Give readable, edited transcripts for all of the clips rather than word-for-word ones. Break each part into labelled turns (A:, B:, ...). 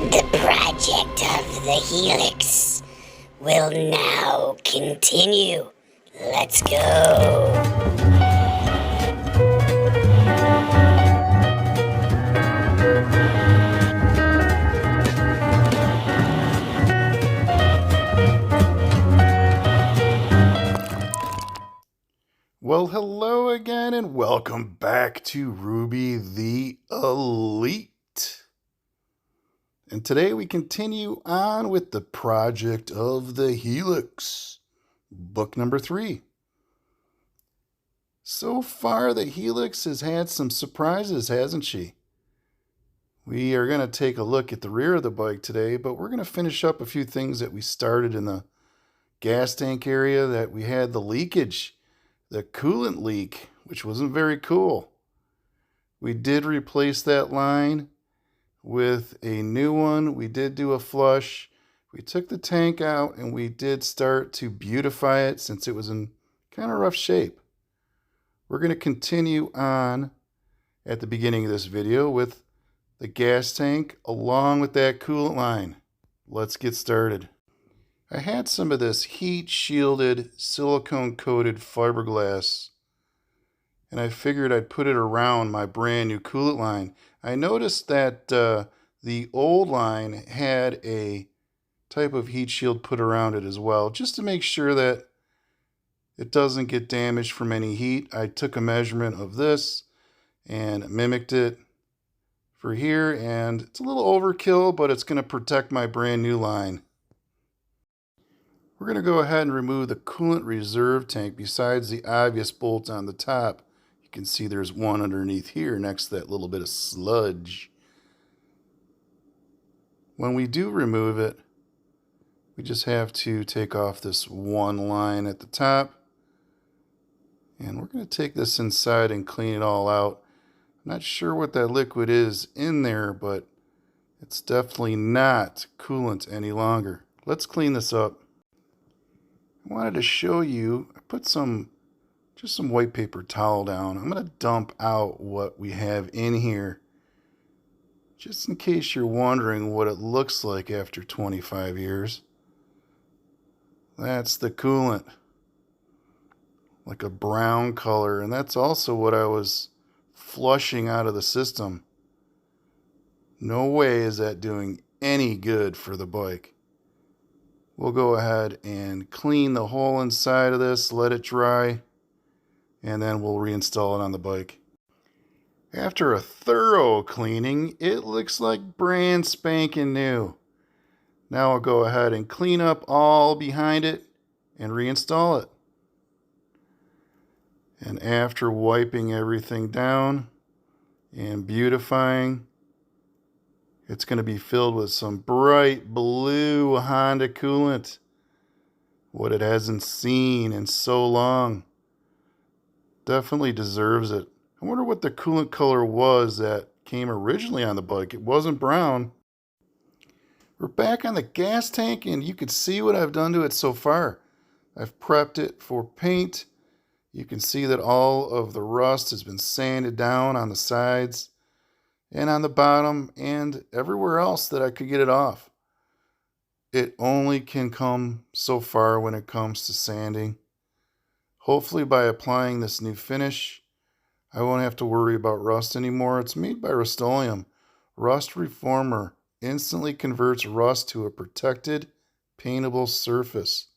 A: The project of the Helix will now continue. Let's go.
B: Well, hello again and welcome back to Ruby the Elite. And today we continue on with the project of the Helix, book number 3. So far, the Helix has had some surprises, hasn't she? We are going to take a look at the rear of the bike today, but we're going to finish up a few things that we started in the gas tank area, that we had the leakage. The coolant leak, which wasn't very cool. We did replace that line with a new one. We did do a flush. We took the tank out and we did start to beautify it since it was in kind of rough shape. We're going to continue on at the beginning of this video with the gas tank along with that coolant line. Let's get started. I had some of this heat-shielded, silicone-coated fiberglass, and I figured I'd put it around my brand new coolant line. I noticed that the old line had a type of heat shield put around it as well, just to make sure that it doesn't get damaged from any heat. I took a measurement of this and mimicked it for here, and it's a little overkill, but it's going to protect my brand new line. We're going to go ahead and remove the coolant reserve tank besides the obvious bolts on the top. You can see there's one underneath here next to that little bit of sludge. When we do remove it, we just have to take off this one line at the top. And we're going to take this inside and clean it all out. I'm not sure what that liquid is in there, but it's definitely not coolant any longer. Let's clean this up. I wanted to show you, I put just some white paper towel down. I'm going to dump out what we have in here, just in case you're wondering what it looks like after 25 years. That's the coolant, like a brown color, and that's also what I was flushing out of the system. No way is that doing any good for the bike. We'll go ahead and clean the whole inside of this, let it dry, and then we'll reinstall it on the bike. After a thorough cleaning, it looks like brand spanking new. Now I'll go ahead and clean up all behind it and reinstall it. And after wiping everything down and beautifying, it's going to be filled with some bright blue Honda coolant. What it hasn't seen in so long. Definitely deserves it. I wonder what the coolant color was that came originally on the bike. It wasn't brown. We're back on the gas tank, and you can see what I've done to it so far. I've prepped it for paint. You can see that all of the rust has been sanded down on the sides and on the bottom and everywhere else that I could get it off. It only can come so far when it comes to sanding. Hopefully by applying this new finish, I won't have to worry about rust anymore. It's made by Rust-Oleum. Rust Reformer instantly converts rust to a protected, paintable surface.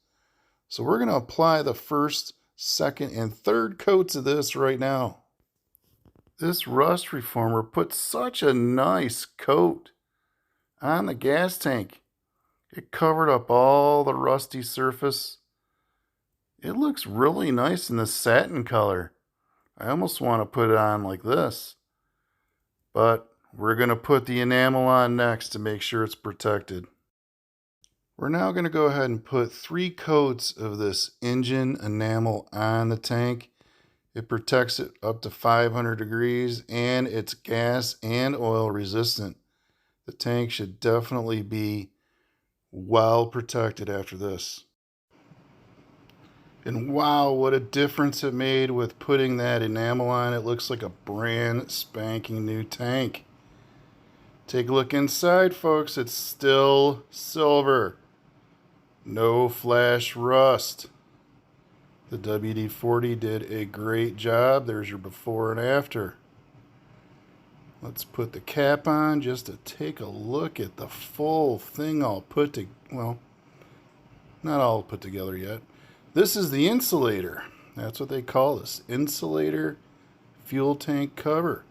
B: So we're going to apply the first, second, and third coats of this right now. This rust reformer put such a nice coat on the gas tank. It covered up all the rusty surface. It looks really nice in the satin color. I almost want to put it on like this. But we're going to put the enamel on next to make sure it's protected. We're now going to go ahead and put 3 coats of this engine enamel on the tank. It protects it up to 500 degrees and it's gas and oil resistant. The tank should definitely be well protected after this. And wow, what a difference it made with putting that enamel on. It looks like a brand spanking new tank. Take a look inside, folks. It's still silver. No flash rust. The WD-40 did a great job. There's your before and after. Let's put the cap on just to take a look at the full thing all put together. Well, not all put together yet. This is the insulator. That's what they call this. Insulator fuel tank cover.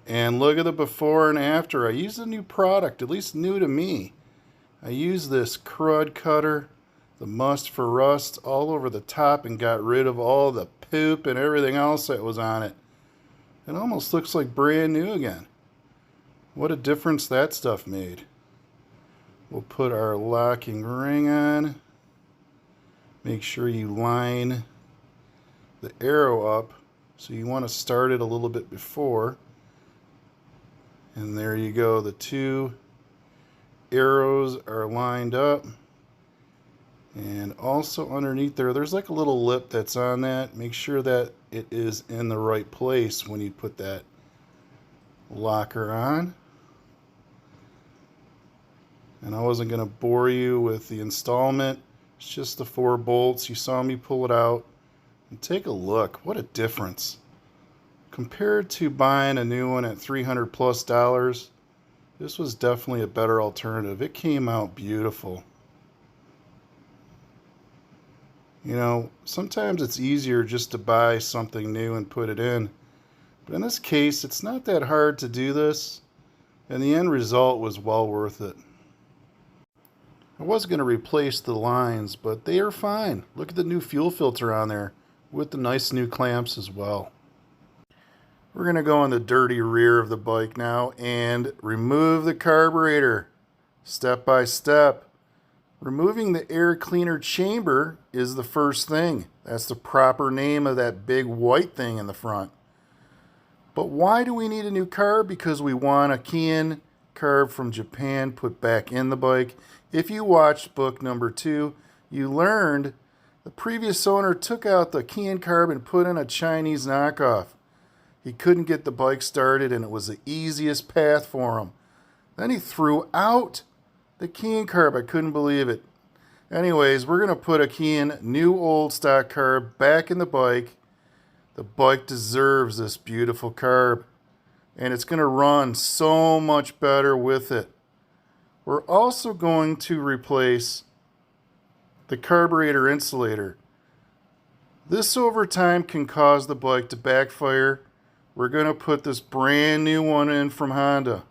B: And look at the before and after. I used a new product, at least new to me. I used this crud cutter, the must for rust, all over the top and got rid of all the poop and everything else that was on it. It almost looks like brand new again. What a difference that stuff made. We'll put our locking ring on. Make sure you line the arrow up. So you want to start it a little bit before. And there you go. The two arrows are lined up. And also underneath there's like a little lip that's on that. Make sure that it is in the right place when you put that locker on. And I wasn't going to bore you with the installment. It's just the 4 bolts. You saw me pull it out. And take a look. What a difference. Compared to buying a new one at $300 plus, this was definitely a better alternative. It came out beautiful. You know, sometimes it's easier just to buy something new and put it in. But in this case, it's not that hard to do this. And the end result was well worth it. I was going to replace the lines, but they are fine. Look at the new fuel filter on there with the nice new clamps as well. We're going to go in the dirty rear of the bike now and remove the carburetor step by step. Removing the air cleaner chamber is the first thing. That's the proper name of that big white thing in the front. But why do we need a new carb? Because we want a Kian carb from Japan put back in the bike. If you watched book number 2, you learned the previous owner took out the Kian carb and put in a Chinese knockoff. He couldn't get the bike started and it was the easiest path for him. Then he threw out the Kian carb. I couldn't believe it. Anyways, we're going to put a Kian new old stock carb back in the bike. The bike deserves this beautiful carb. And it's going to run so much better with it. We're also going to replace the carburetor insulator. This over time can cause the bike to backfire. We're going to put this brand new one in from Honda.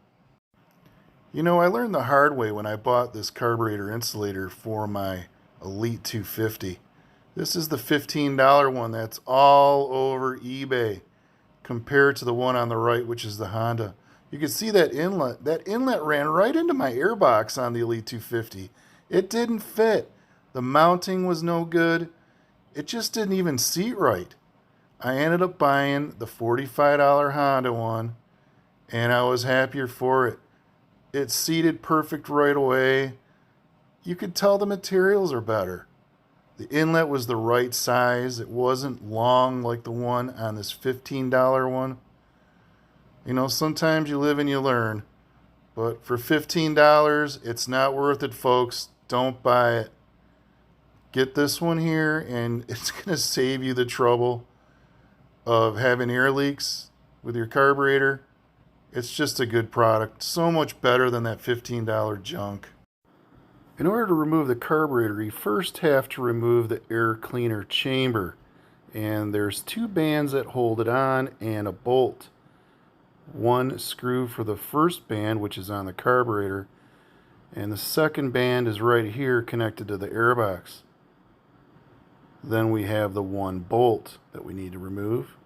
B: You know, I learned the hard way when I bought this carburetor insulator for my Elite 250. This is the $15 one that's all over eBay compared to the one on the right, which is the Honda. You can see that inlet. That inlet ran right into my airbox on the Elite 250. It didn't fit. The mounting was no good. It just didn't even seat right. I ended up buying the $45 Honda one, and I was happier for it. It seated perfect right away. You could tell the materials are better. The inlet was the right size. It wasn't long like the one on this $15 one. You know, sometimes you live and you learn. But for $15, it's not worth it, folks. Don't buy it. Get this one here, and it's going to save you the trouble of having air leaks with your carburetor. It's just a good product. So much better than that $15 junk. In order to remove the carburetor, you first have to remove the air cleaner chamber. And there's 2 bands that hold it on and a bolt. One screw for the first band, which is on the carburetor. And the second band is right here connected to the airbox. Then we have the one bolt that we need to remove.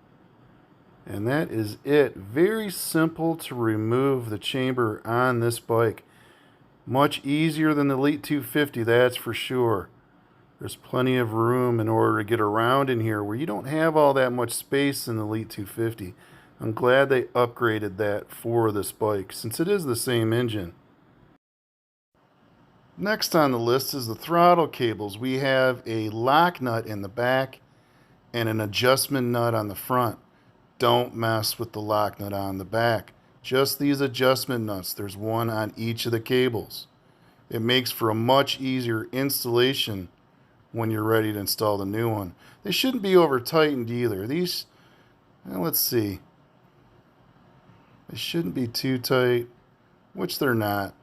B: And that is it. Very simple to remove the chamber on this bike. Much easier than the Elite 250, that's for sure. There's plenty of room in order to get around in here where you don't have all that much space in the Elite 250. I'm glad they upgraded that for this bike since it is the same engine. Next on the list is the throttle cables. We have a lock nut in the back and an adjustment nut on the front. Don't mess with the lock nut on the back. just these adjustment nuts. There's one on each of the cables. It makes for a much easier installation when you're ready to install the new one. They shouldn't be over tightened either. These, let's see. They shouldn't be too tight, which they're not.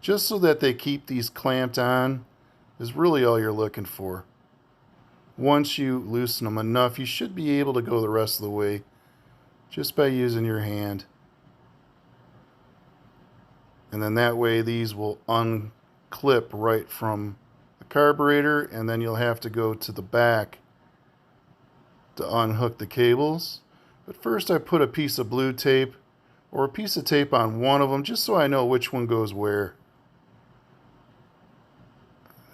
B: Just so that they keep these clamped on is really all you're looking for. Once you loosen them enough, you should be able to go the rest of the way just by using your hand. And then that way these will unclip right from the carburetor, and then you'll have to go to the back to unhook the cables. But first I put a piece of blue tape or a piece of tape on one of them just so I know which one goes where.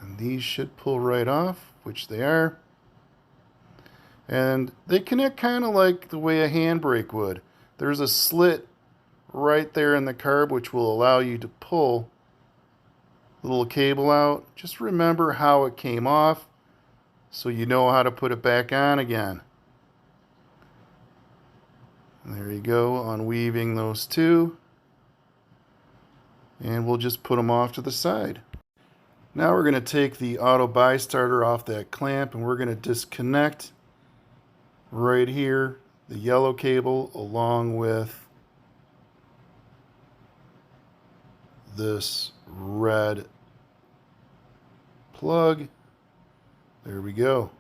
B: And these should pull right off, which they are. And they connect kind of like the way a handbrake would. There's a slit right there in the carb which will allow you to pull the little cable out. Just remember how it came off so you know how to put it back on again. And there you go, unweaving those two. And we'll just put them off to the side. Now we're going to take the auto buy starter off that clamp, and we're going to disconnect right here the yellow cable along with this red plug. There we go.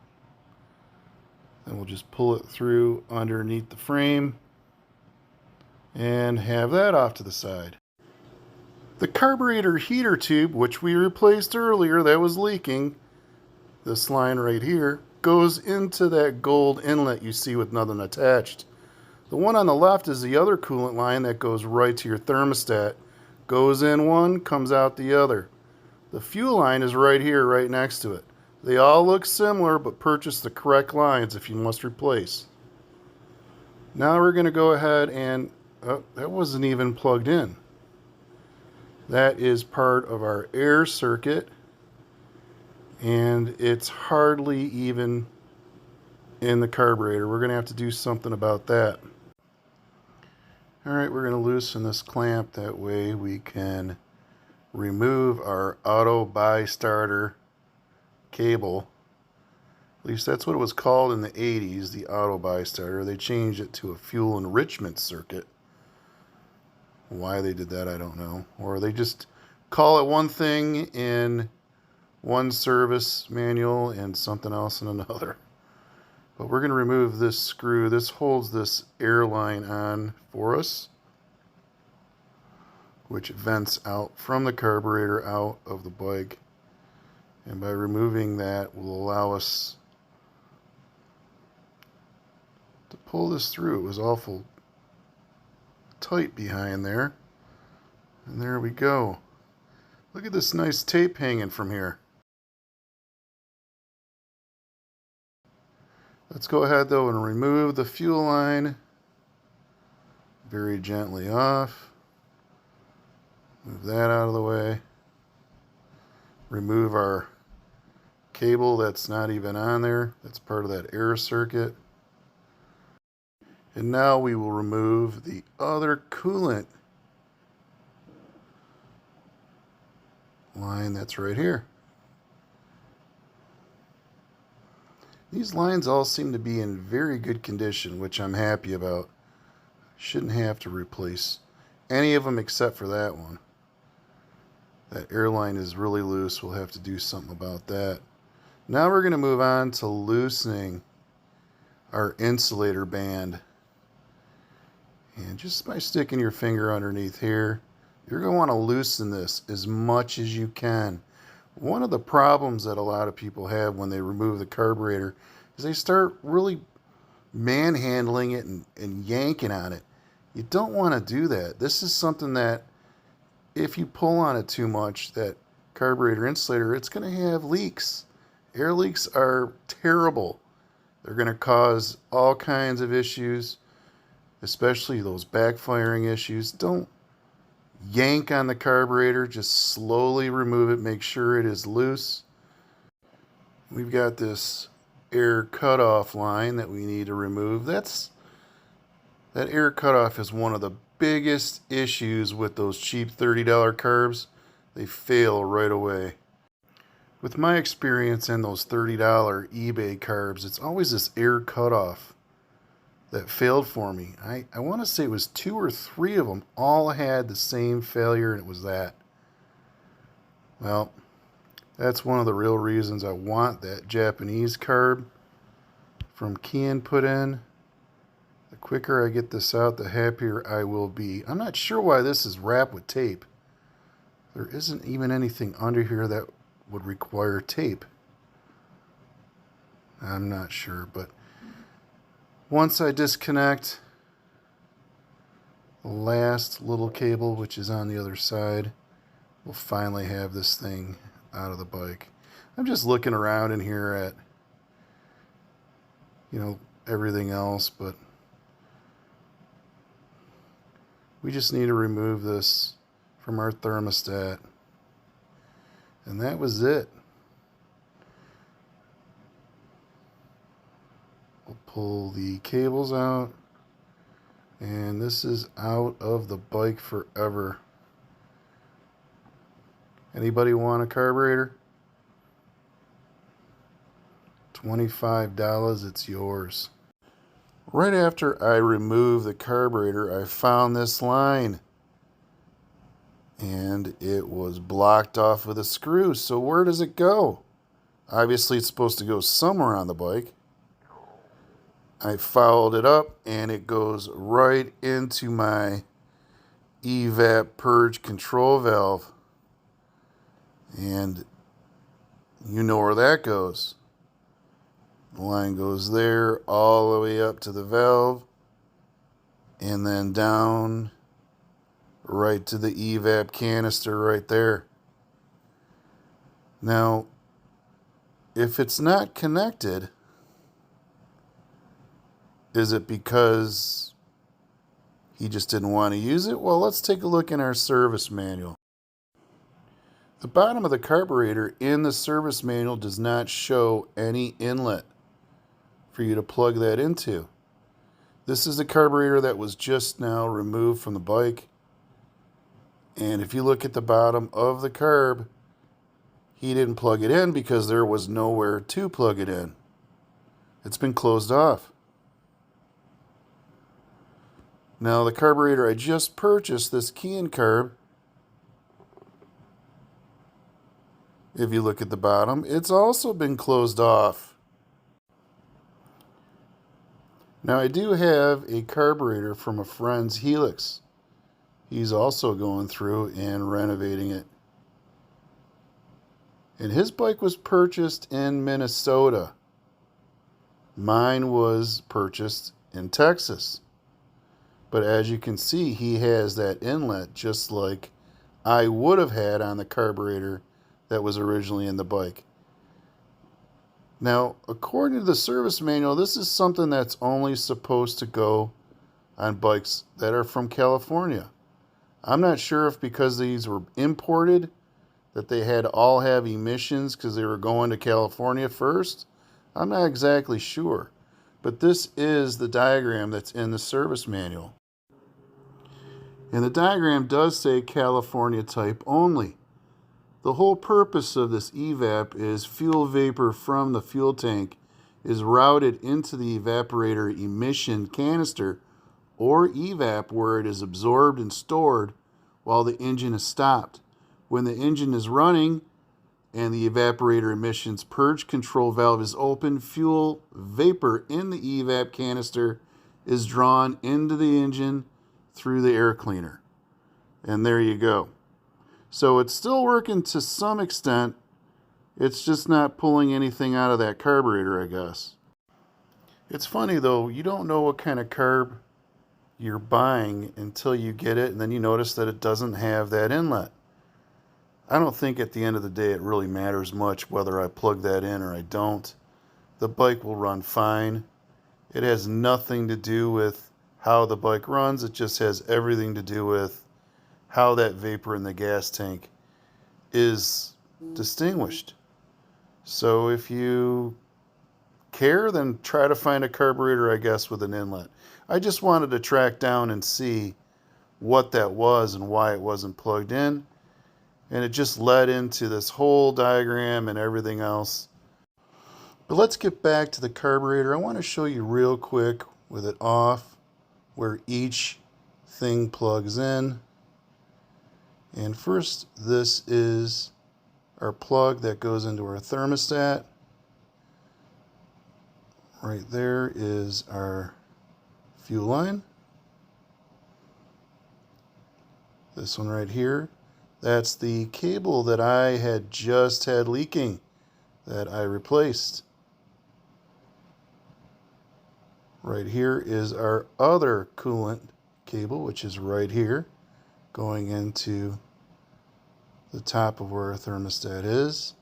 B: Then we'll just pull it through underneath the frame and have that off to the side. The carburetor heater tube, which we replaced earlier, that was leaking, this line right here, goes into that gold inlet you see with nothing attached. The one on the left is the other coolant line that goes right to your thermostat. Goes in one, comes out the other. The fuel line is right here, right next to it. They all look similar, but purchase the correct lines if you must replace. Now we're going to go ahead and, oh, that wasn't even plugged in. That is part of our air circuit, and it's hardly even in the carburetor. We're going to have to do something about that. Alright, we're going to loosen this clamp, that way we can remove our auto buy starter cable. At least that's what it was called in the 80s, the auto buy starter. They changed it to a fuel enrichment circuit. Why they did that, I don't know. Or they just call it one thing in one service manual and something else in another. But we're going to remove this screw. This holds this air line on for us, which vents out from the carburetor out of the bike. And by removing that will allow us to pull this through. It was awful tight behind there. And there we go. Look at this nice tape hanging from here. Let's go ahead though and remove the fuel line very gently off. Move that out of the way. Remove our cable that's not even on there. That's part of that air circuit. And now we will remove the other coolant line that's right here. These lines all seem to be in very good condition, which I'm happy about. Shouldn't have to replace any of them except for that one. That airline is really loose. We'll have to do something about that. Now we're going to move on to loosening our insulator band. And just by sticking your finger underneath here, you're going to want to loosen this as much as you can. One of the problems that a lot of people have when they remove the carburetor is they start really manhandling it and yanking on it. You don't want to do that. This is something that if you pull on it too much, that carburetor insulator, it's going to have leaks. Air leaks are terrible. They're going to cause all kinds of issues, especially those backfiring issues. Don't yank on the carburetor, just slowly remove it, make sure it is loose. We've got this air cutoff line that we need to remove. That's That air cutoff is one of the biggest issues with those cheap $30 carbs. They fail right away. With my experience in those $30 eBay carbs, it's always this air cutoff that failed for me. I want to say it was 2 or 3 of them all had the same failure, and it was that. Well, that's one of the real reasons I want that Japanese carb from Kian put in. The quicker I get this out, the happier I will be. I'm not sure why this is wrapped with tape. There isn't even anything under here that would require tape. I'm not sure, but once I disconnect the last little cable, which is on the other side, we'll finally have this thing out of the bike. I'm just looking around in here at, everything else, but we just need to remove this from our thermostat. And that was it. We'll pull the cables out, and this is out of the bike forever. Anybody want a carburetor? $25, it's yours. Right after I removed the carburetor, I found this line, and it was blocked off with a screw. So where does it go? Obviously it's supposed to go somewhere on the bike. I fouled it up, and it goes right into my evap purge control valve. And you know where that goes. The line goes there all the way up to the valve, and then down right to the evap canister right there. Now, if it's not connected, is it because he just didn't want to use it? Well, let's take a look in our service manual. The bottom of the carburetor in the service manual does not show any inlet for you to plug that into. This is a carburetor that was just now removed from the bike. And if you look at the bottom of the carb, he didn't plug it in because there was nowhere to plug it in. It's been closed off. Now the carburetor I just purchased, this Kian carb, if you look at the bottom, it's also been closed off. Now I do have a carburetor from a friend's Helix. He's also going through and renovating it. And his bike was purchased in Minnesota. Mine was purchased in Texas. But as you can see, he has that inlet just like I would have had on the carburetor that was originally in the bike. Now, according to the service manual, this is something that's only supposed to go on bikes that are from California. I'm not sure if because these were imported that they had to all have emissions because they were going to California first. I'm not exactly sure. But this is the diagram that's in the service manual. And the diagram does say California type only. The whole purpose of this evap is fuel vapor from the fuel tank is routed into the evaporator emission canister or evap where it is absorbed and stored while the engine is stopped. When the engine is running and the evaporator emissions purge control valve is open, fuel vapor in the evap canister is drawn into the engine through the air cleaner. And there you go. So it's still working to some extent. It's just not pulling anything out of that carburetor, I guess. It's funny though, you don't know what kind of carb you're buying until you get it, and then you notice that it doesn't have that inlet. I don't think at the end of the day it really matters much whether I plug that in or I don't. The bike will run fine. It has nothing to do with how the bike runs. It just has everything to do with how that vapor in the gas tank is distinguished. So if you care, then try to find a carburetor, I guess, with an inlet. I just wanted to track down and see what that was and why it wasn't plugged in. And it just led into this whole diagram and everything else. But let's get back to the carburetor. I want to show you real quick with it off where each thing plugs in. And first, this is our plug that goes into our thermostat. Right there is our fuel line. This one right here, that's the cable that I had just had leaking that I replaced. Right here is our other coolant cable, which is right here, going into the top of where our thermostat is.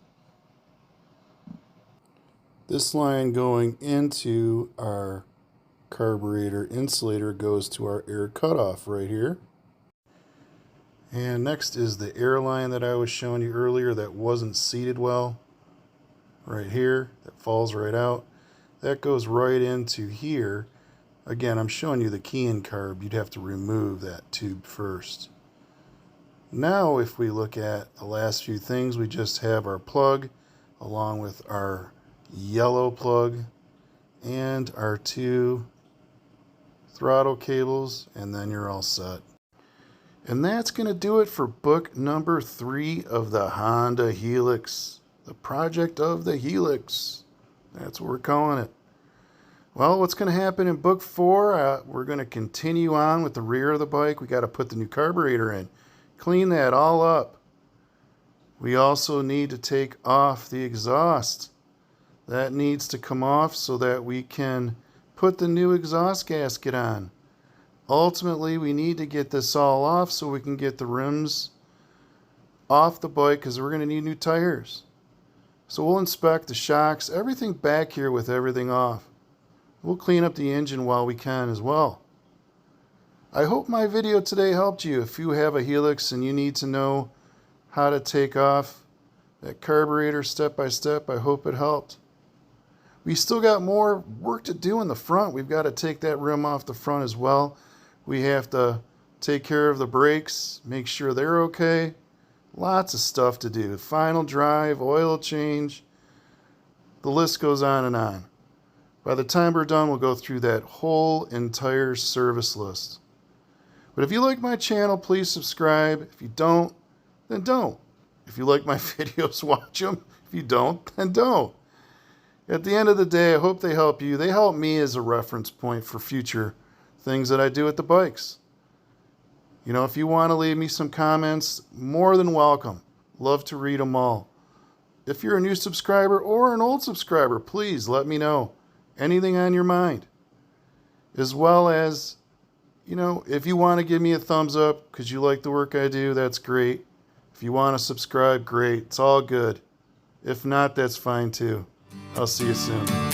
B: This line going into our carburetor insulator goes to our air cutoff right here. And next is the air line that I was showing you earlier that wasn't seated well. Right here, that falls right out. That goes right into here. Again, I'm showing you the key in carb. You'd have to remove that tube first. Now, if we look at the last few things, we just have our plug along with our yellow plug and our 2 throttle cables, and then you're all set. And that's going to do it for book number 3 of the Honda Helix, the project of the Helix. That's what we're calling it. Well, what's going to happen in book 4? We're going to continue on with the rear of the bike. We got to put the new carburetor in, clean that all up. We also need to take off the exhaust. That needs to come off so that we can put the new exhaust gasket on. Ultimately, we need to get this all off so we can get the rims off the bike because we're going to need new tires. So we'll inspect the shocks, everything back here with everything off. We'll clean up the engine while we can as well. I hope my video today helped you. If you have a Helix and you need to know how to take off that carburetor step by step, I hope it helped. We still got more work to do in the front. We've got to take that rim off the front as well. We have to take care of the brakes, make sure they're okay. Lots of stuff to do. Final drive, oil change. The list goes on and on. By the time we're done, we'll go through that whole entire service list. But if you like my channel, please subscribe. If you don't, then don't. If you like my videos, watch them. If you don't, then don't. At the end of the day, I hope they help you. They help me as a reference point for future things that I do with the bikes. You know, if you want to leave me some comments, more than welcome. Love to read them all. If you're a new subscriber or an old subscriber, please let me know anything on your mind. As well as, you know, if you want to give me a thumbs up because you like the work I do, that's great. If you want to subscribe, great. It's all good. If not, that's fine too. I'll see you soon.